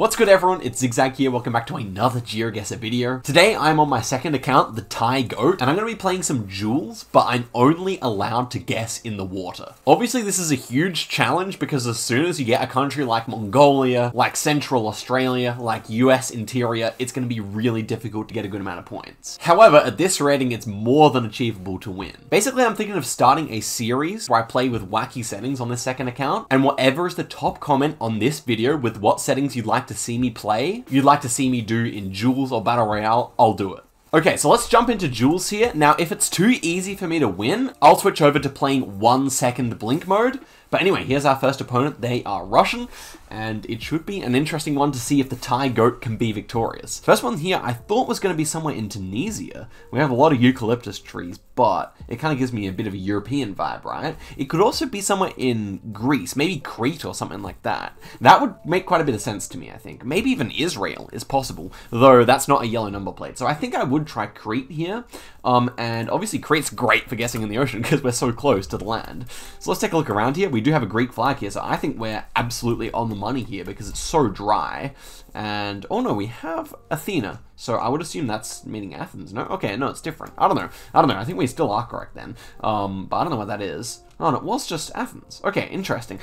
What's good everyone, it's Zigzag here, welcome back to another Geoguessr video. Today I'm on my second account, the Thai Goat, and I'm going to be playing some Duels, but I'm only allowed to guess in the water. Obviously this is a huge challenge because as soon as you get a country like Mongolia, like Central Australia, like US interior, it's going to be really difficult to get a good amount of points. However, at this rating it's more than achievable to win. Basically I'm thinking of starting a series where I play with wacky settings on this second account, and whatever is the top comment on this video with what settings you'd like to see me play, you'd like to see me do in Duels or Battle Royale, I'll do it. Okay, so let's jump into Duels here. Now, if it's too easy for me to win, I'll switch over to playing 1 second blink mode. But anyway, here's our first opponent. They are Russian, and it should be an interesting one to see if the Thai Goat can be victorious. First one here, I thought was going to be somewhere in Tunisia. We have a lot of eucalyptus trees, but it kind of gives me a bit of a European vibe, right? It could also be somewhere in Greece, maybe Crete or something like that. That would make quite a bit of sense to me, I think. Maybe even Israel is possible, though that's not a yellow number plate. So I think I would try Crete here. And obviously Crete's great for guessing in the ocean because we're so close to the land. So let's take a look around here. We do have a Greek flag here, so I think we're absolutely on the money here because it's so dry. And, oh no, we have Athena. So I would assume that's meaning Athens, no? Okay, no, it's different. I don't know. I think we still are correct then. But I don't know what that is. Oh, no, it was just Athens. Okay, interesting.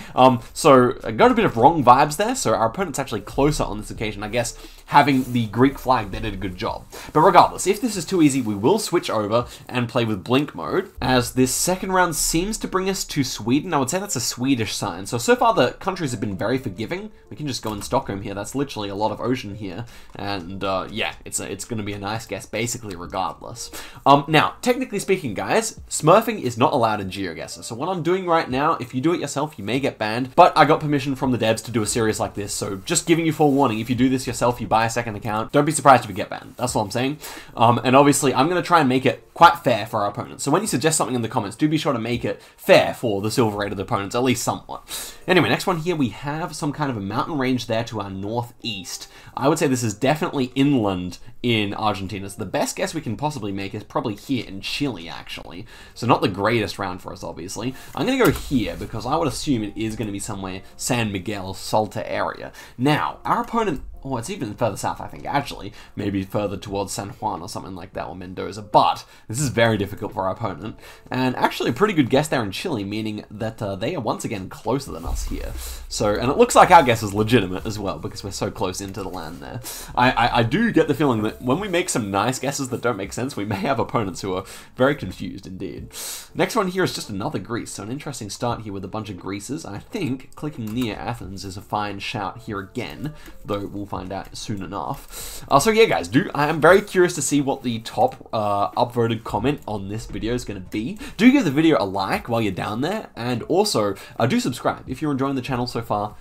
So I got a bit of wrong vibes there. So our opponent's actually closer on this occasion. I guess having the Greek flag, they did a good job. But regardless, if this is too easy, we will switch over and play with blink mode, as this second round seems to bring us to Sweden. I would say that's a Swedish sign. So far the countries have been very forgiving. We can just go in Stockholm here. That's literally a lot of ocean here. And yeah, it's going to be a nice guess basically regardless. Now, technically speaking, guys, smurfing is not allowed in Geoguessr. So what I'm doing right now, if you do it yourself, you may get banned, but I got permission from the devs to do a series like this. So just giving you full warning, if you do this yourself, you buy a second account, don't be surprised if you get banned. That's all I'm saying. And obviously I'm going to try and make it quite fair for our opponents. So when you suggest something in the comments, do be sure to make it fair for the silver rated opponents, at least somewhat. Anyway, next one here, we have some kind of a mountain range there to our northeast. I would say this is definitely inland in Argentina. So the best guess we can possibly make is probably here in Chile, actually. So not the greatest round for us, obviously. I'm going to go here because I would assume it is going to be somewhere San Miguel, Salta area. Now, our opponent, oh, it's even further south, I think, actually. Maybe further towards San Juan or something like that, or Mendoza. But this is very difficult for our opponent. And actually a pretty good guess there in Chile, meaning that they are once again closer than us here. So, and it looks like our guess is legitimate as well, because we're so close into the land there. I do get the feeling that when we make some nice guesses that don't make sense, we may have opponents who are very confused indeed. Next one here is just another Greece. So an interesting start here with a bunch of Greases. I think clicking near Athens is a fine shout here again, though we'll find out soon enough. So yeah, guys, I am very curious to see what the top upvoted comment on this video is going to be. Do give the video a like while you're down there, and also do subscribe if you're enjoying the channel so far.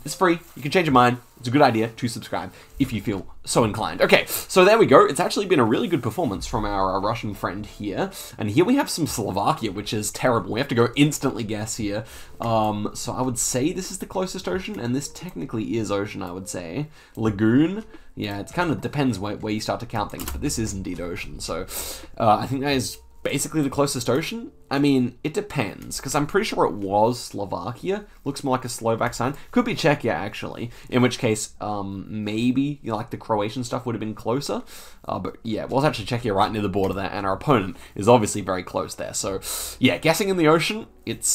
It's free. You can change your mind. It's a good idea to subscribe if you feel so inclined. Okay, so there we go. It's actually been a really good performance from our Russian friend here. And here we have some Slovakia, which is terrible. We have to go instantly guess here. So I would say this is the closest ocean, and this technically is ocean, I would say. Lagoon. Yeah, it kind of depends where you start to count things, but this is indeed ocean. So I think that is basically the closest ocean. I mean, it depends, because I'm pretty sure it was Slovakia. Looks more like a Slovak sign. Could be Czechia, actually. In which case, maybe, you know, like the Croatian stuff would have been closer. But yeah, it was actually Czechia right near the border there, and our opponent is obviously very close there. So yeah, guessing in the ocean, it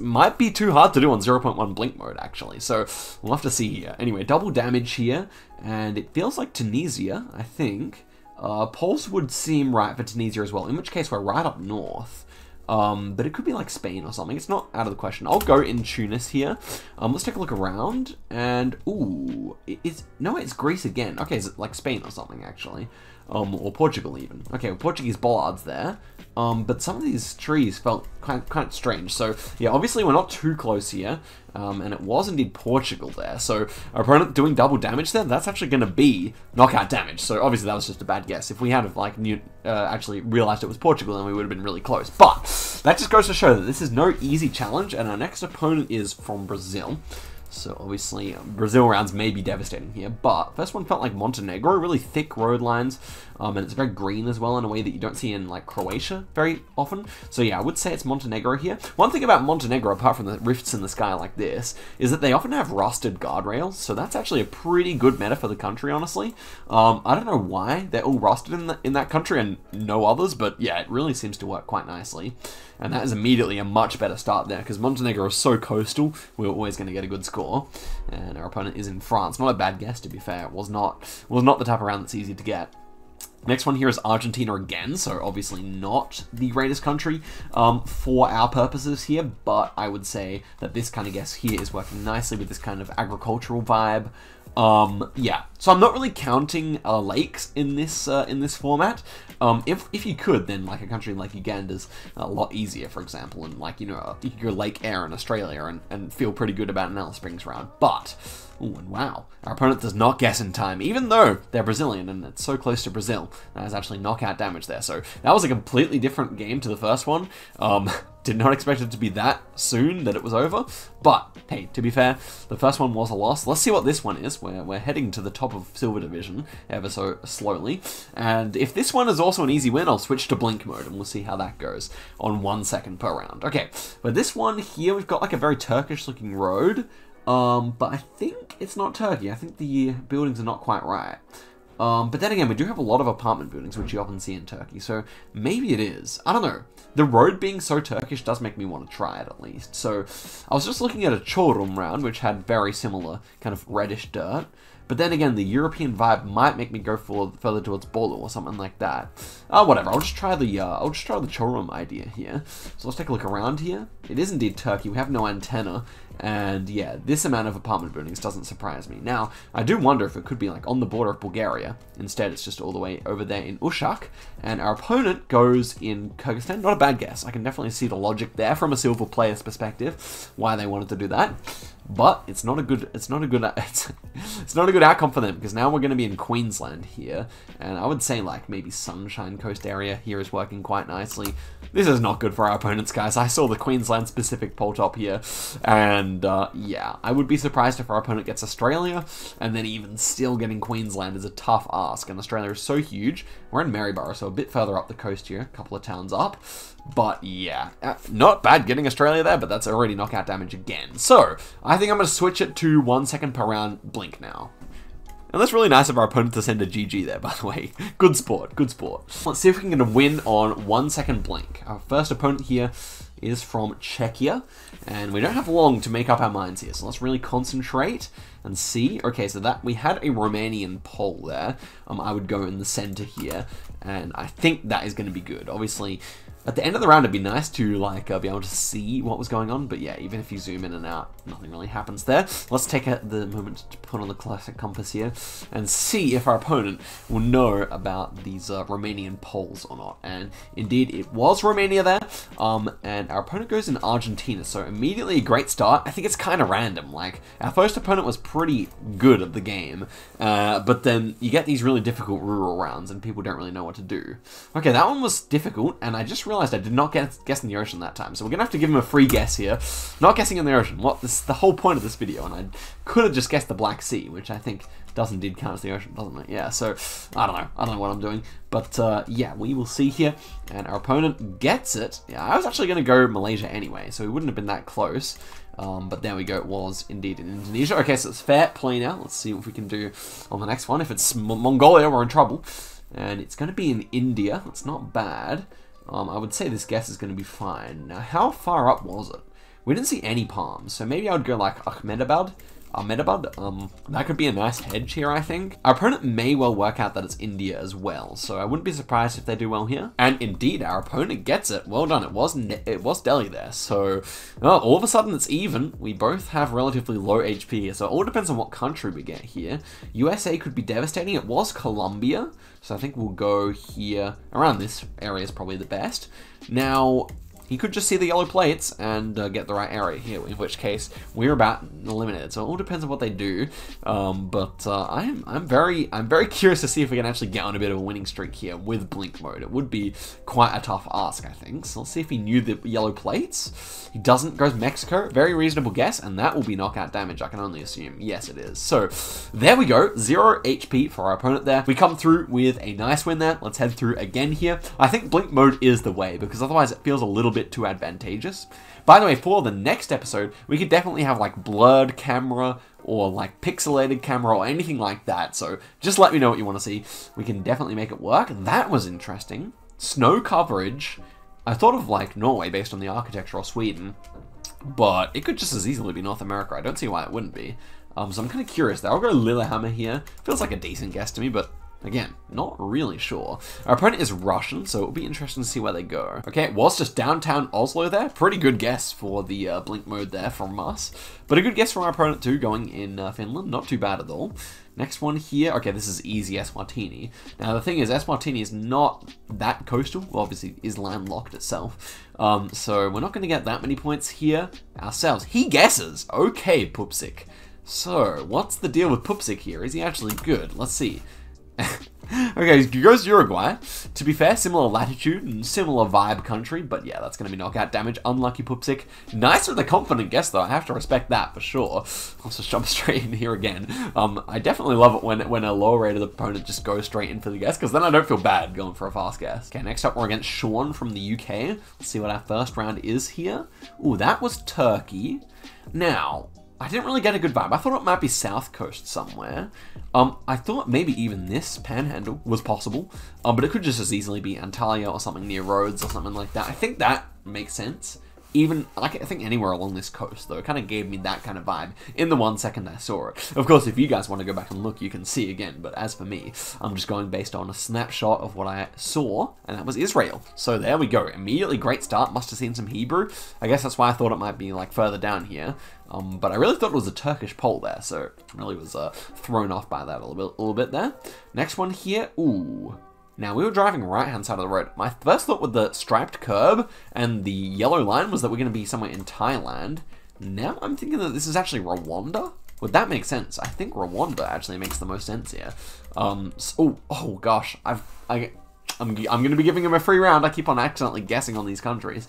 might be too hard to do on 0.1 blink mode, actually. So we'll have to see here. Anyway, double damage here, and it feels like Tunisia, I think. Pulse would seem right for Tunisia as well, in which case we're right up north. But it could be like Spain or something. It's not out of the question. I'll go in Tunis here. Let's take a look around, and ooh, no, it's Greece again. Okay, is it like Spain or something actually? Or Portugal even. Okay, well, Portuguese bollards there. But some of these trees felt kind of strange. So yeah, obviously we're not too close here. And it was indeed Portugal there. So our opponent doing double damage there, that's actually going to be knockout damage. So obviously that was just a bad guess. If we had like actually realized it was Portugal, then we would have been really close. But that just goes to show that this is no easy challenge, and our next opponent is from Brazil. So obviously Brazil rounds may be devastating here, but first one felt like Montenegro, really thick road lines, and it's very green as well in a way that you don't see in like Croatia very often. So yeah, I would say it's Montenegro here. One thing about Montenegro, apart from the rifts in the sky like this, is that they often have rusted guardrails, so that's actually a pretty good meta for the country, honestly. I don't know why they're all rusted in that country and no others, but yeah, it really seems to work quite nicely. And that is immediately a much better start there, because Montenegro is so coastal, we're always going to get a good score. And our opponent is in France. Not a bad guess, to be fair. It was not the type of round that's easy to get. Next one here is Argentina again, so obviously not the greatest country for our purposes here, but I would say that this kind of guess here is working nicely with this kind of agricultural vibe. Yeah, so I'm not really counting lakes in this format. If you could, then like a country like Uganda's a lot easier, for example, and like, you know, you could go Lake Eyre in Australia and feel pretty good about an Alice Springs round. But, ooh, and wow, our opponent does not guess in time, even though they're Brazilian and it's so close to Brazil. That is actually knockout damage there, so that was a completely different game to the first one. Did not expect it to be that soon that it was over, but hey, to be fair, the first one was a loss. Let's see what this one is. We're heading to the top of Silver Division ever so slowly, and if this one is also an easy win, I'll switch to Blink mode and we'll see how that goes on 1 second per round. Okay, but this one here, we've got like a very Turkish looking road, but I think it's not Turkey. I think the buildings are not quite right. But then again, we do have a lot of apartment buildings, which you often see in Turkey, so maybe it is. I don't know. The road being so Turkish does make me want to try it, at least. So, I was just looking at a Çorum round, which had very similar kind of reddish dirt. But then again, the European vibe might make me go further towards Bolu or something like that. Whatever. I'll just try the Çorum idea here. So let's take a look around here. It is indeed Turkey. We have no antenna. And yeah, this amount of apartment buildings doesn't surprise me. Now, I do wonder if it could be like on the border of Bulgaria. Instead, it's just all the way over there in Uşak. And our opponent goes in Kyrgyzstan. Not a bad guess. I can definitely see the logic there from a silver player's perspective, why they wanted to do that. But it's not a good outcome for them, because now we're going to be in Queensland here, and I would say like maybe Sunshine Coast area here is working quite nicely. This is not good for our opponents, guys. I saw the Queensland specific poll top here, and yeah, I would be surprised if our opponent gets Australia, and then even still getting Queensland is a tough ask, and Australia is so huge. We're in Maryborough, so a bit further up the coast here, a couple of towns up. But yeah, not bad getting Australia there, but that's already knockout damage again. So, I think I'm going to switch it to 1 second per round Blink now. And that's really nice of our opponent to send a GG there, by the way. Good sport, good sport. Let's see if we can get a win on 1 second Blink. Our first opponent here is from Czechia, and we don't have long to make up our minds here, so let's really concentrate and see. Okay, so that we had a Romanian poll there. I would go in the center here, and I think that is going to be good. Obviously, at the end of the round, it'd be nice to like be able to see what was going on, but yeah, even if you zoom in and out, nothing really happens there. Let's take the moment to put on the classic compass here and see if our opponent will know about these Romanian polls or not. And indeed, it was Romania there, and our opponent goes in Argentina, so immediately a great start. I think it's kind of random. Like, our first opponent was pretty good at the game, but then you get these really difficult rural rounds, and people don't really know what to do. Okay, that one was difficult, and I just realized I did not guess in the ocean that time, so we're gonna have to give him a free guess here. Not guessing in the ocean. This is the whole point of this video, and I could have just guessed the Black Sea, which I think does indeed count as the ocean, doesn't it? Yeah, so I don't know what I'm doing, but yeah, we will see here. And our opponent gets it. Yeah, I was actually gonna go Malaysia anyway, so we wouldn't have been that close. But there we go, it was indeed in Indonesia. Okay, so it's fair play now. Let's see what we can do on the next one. If it's Mongolia, we're in trouble. And it's going to be in India. It's not bad. I would say this guess is going to be fine. Now, how far up was it? We didn't see any palms, so maybe I would go like Ahmedabad. That could be a nice hedge here, I think. Our opponent may well work out that it's India as well, so I wouldn't be surprised if they do well here. And indeed, our opponent gets it. Well done. It was Delhi there, so all of a sudden it's even. We both have relatively low HP, so it all depends on what country we get here. USA could be devastating. It was Colombia, so I think we'll go here. Around this area is probably the best. Now, he could just see the yellow plates and get the right area here, in which case we're about eliminated. So it all depends on what they do. I'm very curious to see if we can actually get on a bit of a winning streak here with blink mode. It would be quite a tough ask, I think. So let's see if he knew the yellow plates. He doesn't. Goes Mexico. Very reasonable guess, and that will be knockout damage, I can only assume. Yes, it is. So there we go. 0 HP for our opponent there. We come through with a nice win there. Let's head through again here. I think blink mode is the way, because otherwise it feels a little bit too advantageous. By the way, for the next episode, we could definitely have like blurred camera or like pixelated camera or anything like that. So just let me know what you want to see. We can definitely make it work. That was interesting. Snow coverage. I thought of like Norway based on the architecture, or Sweden, but it could just as easily be North America. I don't see why it wouldn't be. So I'm kind of curious there. I'll go Lillehammer here. Feels like a decent guess to me, but again, not really sure. Our opponent is Russian, so it'll be interesting to see where they go. Okay, it was just downtown Oslo there. Pretty good guess for the blink mode there from us. But a good guess from our opponent too, going in Finland. Not too bad at all. Next one here. Okay, this is easy S Martini. Now the thing is, S Martini is not that coastal. Well, obviously is landlocked itself. So we're not going to get that many points here ourselves. He guesses. Okay, Pupsik. So what's the deal with Pupsik here? Is he actually good? Let's see. Okay, he goes Uruguay. To be fair, similar latitude and similar vibe country, but yeah, that's going to be knockout damage. Unlucky Pupsik. Nice with a confident guess, though. I have to respect that for sure. Let's just jump straight in here again. I definitely love it when a lower rated opponent just goes straight in for the guess, because then I don't feel bad going for a fast guess. Okay, next up we're against Sean from the UK. Let's see what our first round is here. Ooh, that was Turkey. Now, I didn't really get a good vibe. I thought it might be South Coast somewhere. I thought maybe even this Panhandle was possible, but it could just as easily be Antalya or something near Rhodes or something like that. I think that makes sense. Even, like, I think anywhere along this coast, though. It kind of gave me that kind of vibe in the 1 second I saw it. Of course, if you guys want to go back and look, you can see again, but as for me, I'm just going based on a snapshot of what I saw, and that was Israel. So there we go. Immediately great start. Must have seen some Hebrew. I guess that's why I thought it might be, like, further down here. But I really thought it was a Turkish pole there, so really was thrown off by that a little bit there. Next one here. Ooh. Now, we were driving right-hand side of the road. My first thought with the striped curb and the yellow line was that we're going to be somewhere in Thailand. Now I'm thinking that this is actually Rwanda. Would that make sense? I think Rwanda actually makes the most sense here. Oh gosh, I'm going to be giving him a free round. I keep on accidentally guessing on these countries.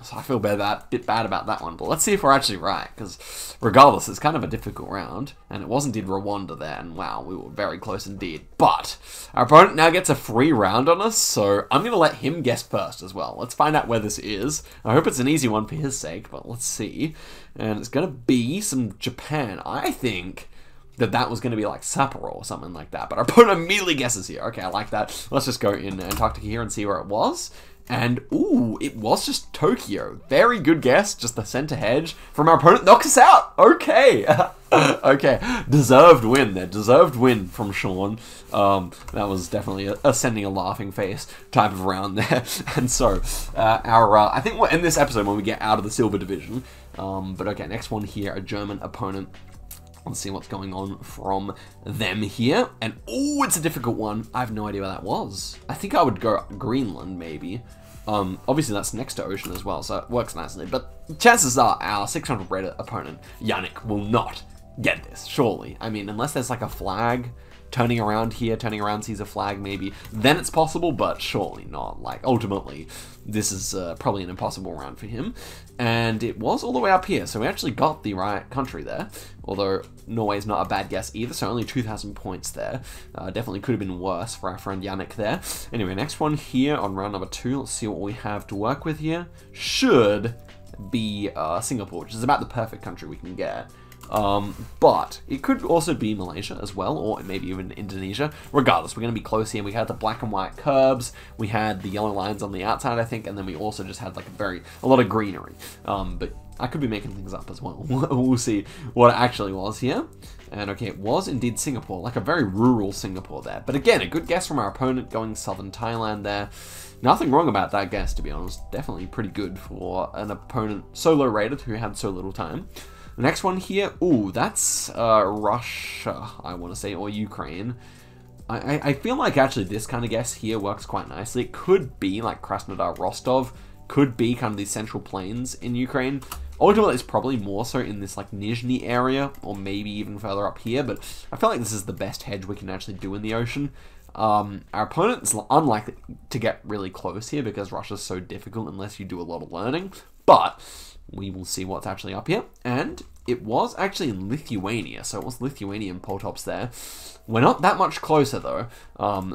So I feel a bit bad about that one, but let's see if we're actually right, because regardless, it's kind of a difficult round, and it was indeed Rwanda there, and wow, we were very close indeed. But our opponent now gets a free round on us, so I'm going to let him guess first as well. Let's find out where this is. I hope it's an easy one for his sake, but let's see. And it's going to be some Japan. I think that was going to be like Sapporo or something like that, but our opponent immediately guesses here. Okay, I like that. Let's just go in Antarctica here and see where it was. And, ooh, it was just Tokyo. Very good guess, just the center hedge from our opponent. Knocks us out! Okay! Okay, deserved win there. Deserved win from Sean. That was definitely a sending a laughing face type of round there. And so, I think we'll end this episode when we get out of the silver division. But okay, next one here, a German opponent. Let's see what's going on from them here. And, oh, it's a difficult one. I have no idea where that was. I think I would go Greenland, maybe. Obviously, that's next to ocean as well, so it works nicely. But chances are our 600 rated opponent, Yannick, will not get this, surely. I mean, unless there's like a flag turning around here, turning around sees a flag maybe, then it's possible, but surely not. Like, ultimately, this is probably an impossible round for him. And it was all the way up here, so we actually got the right country there. Although Norway's not a bad guess either, so only 2,000 points there. Definitely could have been worse for our friend Yannick there. Anyway, next one here on round number 2. Let's see what we have to work with here. Should be Singapore, which is about the perfect country we can get. But it could also be Malaysia as well, or maybe even Indonesia. Regardless, we're going to be close here. We had the black and white curbs, we had the yellow lines on the outside, I think, and then we also just had like a lot of greenery. But I could be making things up as well. We'll see what it actually was here. And okay, it was indeed Singapore, like a very rural Singapore there. But again, a good guess from our opponent going southern Thailand there. Nothing wrong about that guess, to be honest. Definitely pretty good for an opponent so low rated who had so little time. The next one here, ooh, that's Russia, I want to say, or Ukraine. I feel like actually this kind of guess here works quite nicely. It could be like Krasnodar Rostov, could be kind of these central plains in Ukraine. Ultimately, it's probably more so in this like Nizhny area, or maybe even further up here, but I feel like this is the best hedge we can actually do in the ocean. Our opponent is unlikely to get really close here because Russia's so difficult unless you do a lot of learning, but we will see what's actually up here. And it was actually in Lithuania, so it was Lithuanian Poltops there. We're not that much closer though,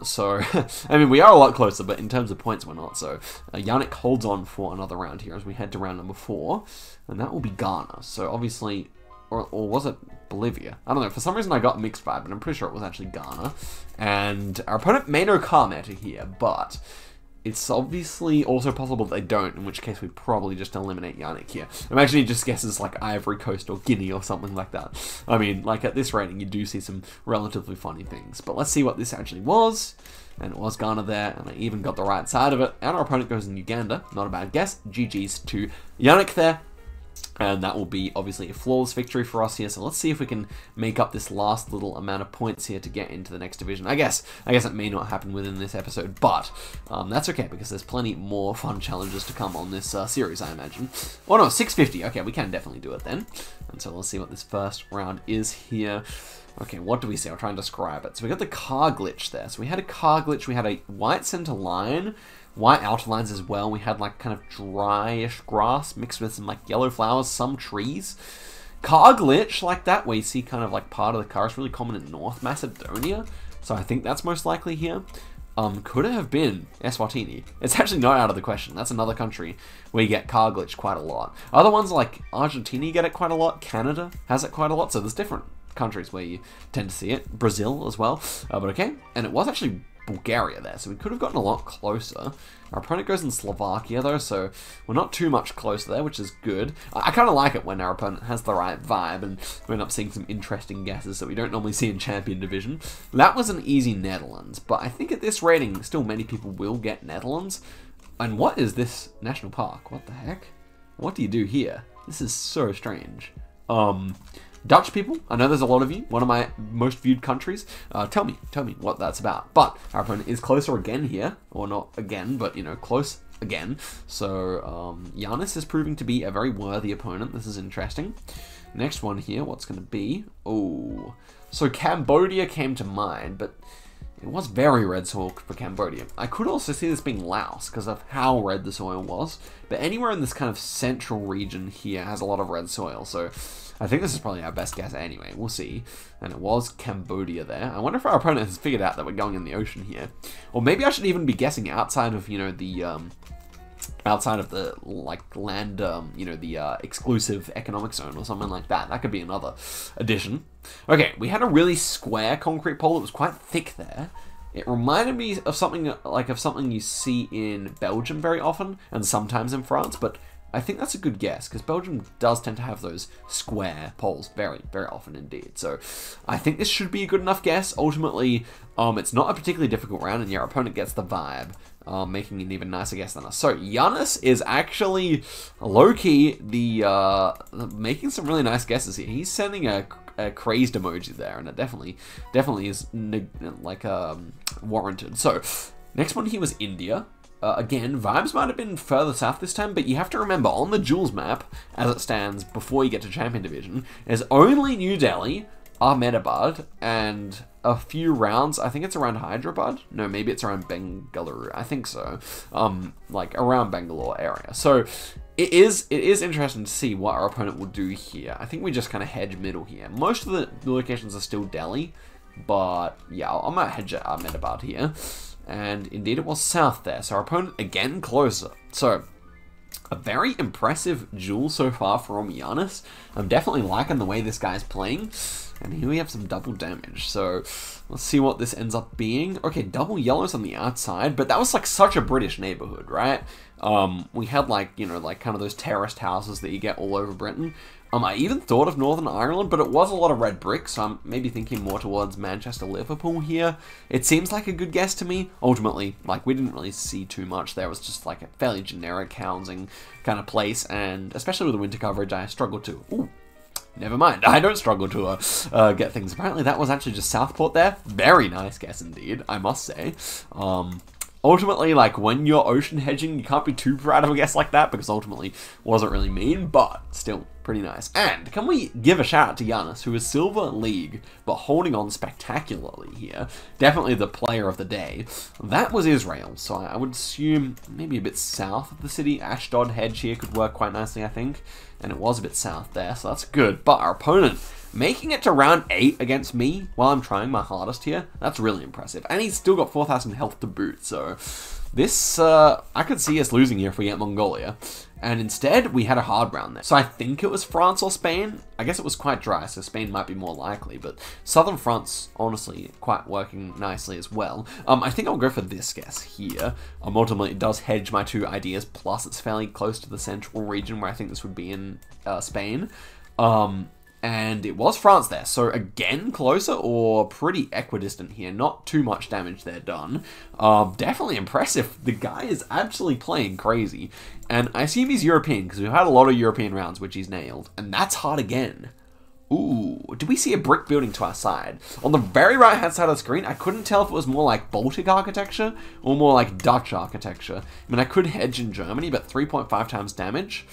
so I mean we are a lot closer, but in terms of points we're not. So Yannick holds on for another round here as we head to round number 4, and that will be Ghana. So obviously, or was it Bolivia? I don't know, for some reason I got mixed vibe, but I'm pretty sure it was actually Ghana. And our opponent may know car meta here, but it's obviously also possible that they don't, in which case we probably just eliminate Yannick here. I'm actually just guesses like Ivory Coast or Guinea or something like that. I mean, like at this rating, you do see some relatively funny things. But let's see what this actually was. And it was Ghana there, and I even got the right side of it. And our opponent goes in Uganda. Not a bad guess. GG's to Yannick there. And that will be obviously a flawless victory for us here. So let's see if we can make up this last little amount of points here to get into the next division. I guess it may not happen within this episode, but that's okay because there's plenty more fun challenges to come on this series, I imagine. Oh no, 650. Okay, we can definitely do it then. And so let's see what this first round is here. Okay, what do we see? I'll try and describe it. So we got the car glitch there. So we had a car glitch. We had a white center line, white outer lines as well. We had like kind of dryish grass mixed with some like yellow flowers, some trees. Car glitch like that, where you see kind of like part of the car is really common in North Macedonia. So I think that's most likely here. Could it have been Eswatini? It's actually not out of the question. That's another country where you get car glitch quite a lot. Other ones like Argentina, you get it quite a lot. Canada has it quite a lot. So there's different countries where you tend to see it. Brazil as well. But okay. And it was actually Bulgaria there, so we could have gotten a lot closer. Our opponent goes in Slovakia though, so we're not too much closer there, which is good. I kind of like it when our opponent has the right vibe and we end up seeing some interesting guesses that we don't normally see in Champion Division. That was an easy Netherlands, but I think at this rating, still many people will get Netherlands. And what is this national park? What the heck? What do you do here? This is so strange. Dutch people, I know there's a lot of you, one of my most viewed countries. Tell me what that's about. But our opponent is closer again here, or not again, but you know, close again. So Giannis is proving to be a very worthy opponent. This is interesting. Next one here, what's going to be? Oh, so Cambodia came to mind, but it was very red soil for Cambodia. I could also see this being Laos because of how red the soil was, but anywhere in this kind of central region here has a lot of red soil. So I think this is probably our best guess anyway. We'll see. And it was Cambodia there. I wonder if our opponent has figured out that we're going in the ocean here. Or maybe I should even be guessing outside of, you know, the outside of the like land, you know, the exclusive economic zone or something like that. That could be another addition. Okay, we had a really square concrete pole that was quite thick there. It reminded me of something you see in Belgium very often and sometimes in France, but I think that's a good guess because Belgium does tend to have those square poles very, very often indeed. So I think this should be a good enough guess. Ultimately, it's not a particularly difficult round and your opponent gets the vibe, making an even nicer guess than us. So Giannis is actually low-key making some really nice guesses here. He's sending a crazed emoji there, and it definitely is like warranted. So next one here was India. Again, vibes might have been further south this time, but you have to remember, on the Duels map, as it stands before you get to Champion Division, is only New Delhi, Ahmedabad, and a few rounds. I think it's around Hyderabad. No, maybe it's around Bengaluru. I think so. Like around Bangalore area. So it is interesting to see what our opponent will do here. I think we just kind of hedge middle here. Most of the locations are still Delhi, but yeah, I might hedge at Ahmedabad here. And indeed it was south there, so our opponent again closer. So a very impressive duel so far from Giannis. I'm definitely liking the way this guy's playing. And here we have some double damage, so let's see what this ends up being. Okay, double yellows on the outside, but that was like such a British neighborhood, right? We had like, you know, like kind of those terraced houses that you get all over Britain. I even thought of Northern Ireland, but it was a lot of red brick, so I'm maybe thinking more towards Manchester, Liverpool here. It seems like a good guess to me. Ultimately, like, we didn't really see too much there. It was just like a fairly generic housing kind of place, and especially with the winter coverage, I struggled to... Ooh, never mind. I don't struggle to get things. Apparently, that was actually just Southport there. Very nice guess indeed, I must say. Ultimately, like, when you're ocean hedging, you can't be too proud of a guess like that, because ultimately it wasn't really mean, but still pretty nice. And can we give a shout out to Giannis, who is Silver League, but holding on spectacularly here. Definitely the player of the day. That was Israel, so I would assume maybe a bit south of the city. Ashdod hedge here could work quite nicely, I think. And it was a bit south there, so that's good. But our opponent making it to round 8 against me while I'm trying my hardest here, that's really impressive. And he's still got 4,000 health to boot, so this, I could see us losing here if we get Mongolia. And instead, we had a hard round there. So I think it was France or Spain. I guess it was quite dry, so Spain might be more likely, but southern France, honestly, quite working nicely as well. I think I'll go for this guess here. Ultimately, it does hedge my 2 ideas, plus it's fairly close to the central region where I think this would be in Spain. And it was France there, so again, closer or pretty equidistant here. Not too much damage there done. Definitely impressive. The guy is actually playing crazy. And I assume he's European, because we've had a lot of European rounds, which he's nailed. And that's hard again. Ooh, do we see a brick building to our side? On the very right-hand side of the screen, I couldn't tell if it was more like Baltic architecture or more like Dutch architecture. I mean, I could hedge in Germany, but 3.5 times damage.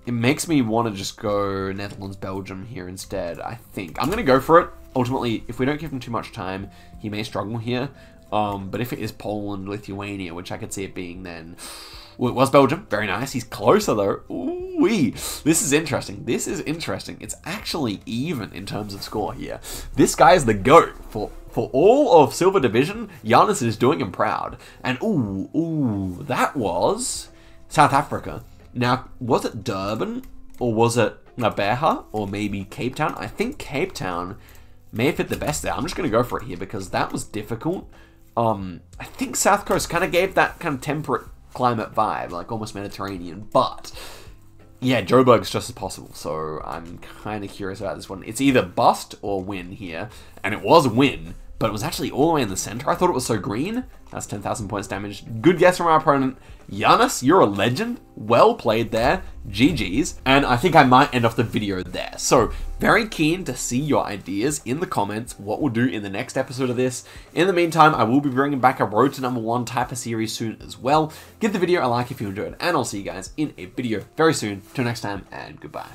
It makes me want to just go Netherlands, Belgium here instead, I think. I'm going to go for it. Ultimately, if we don't give him too much time, he may struggle here. But if it is Poland, Lithuania, which I could see it being then... Well, it was Belgium. Very nice. He's closer, though. Ooh-wee. This is interesting. This is interesting. It's actually even in terms of score here. This guy is the GOAT. For all of Silver Division, Giannis is doing him proud. And ooh, that was South Africa. Now, was it Durban, or was it Nabeha, or maybe Cape Town? I think Cape Town may have fit the best there. I'm just going to go for it here, because that was difficult. I think South Coast kind of gave that kind of temperate climate vibe, like almost Mediterranean, but yeah, Joburg's just as possible, so I'm kind of curious about this one. It's either bust or win here, and it was win, but it was actually all the way in the center. I thought it was so green. That's 10,000 points damage. Good guess from our opponent. Giannis, you're a legend. Well played there. GG's. And I think I might end off the video there. So, very keen to see your ideas in the comments, what we'll do in the next episode of this. In the meantime, I will be bringing back a Road to #1 type of series soon as well. Give the video a like if you enjoyed, and I'll see you guys in a video very soon. Till next time, and goodbye.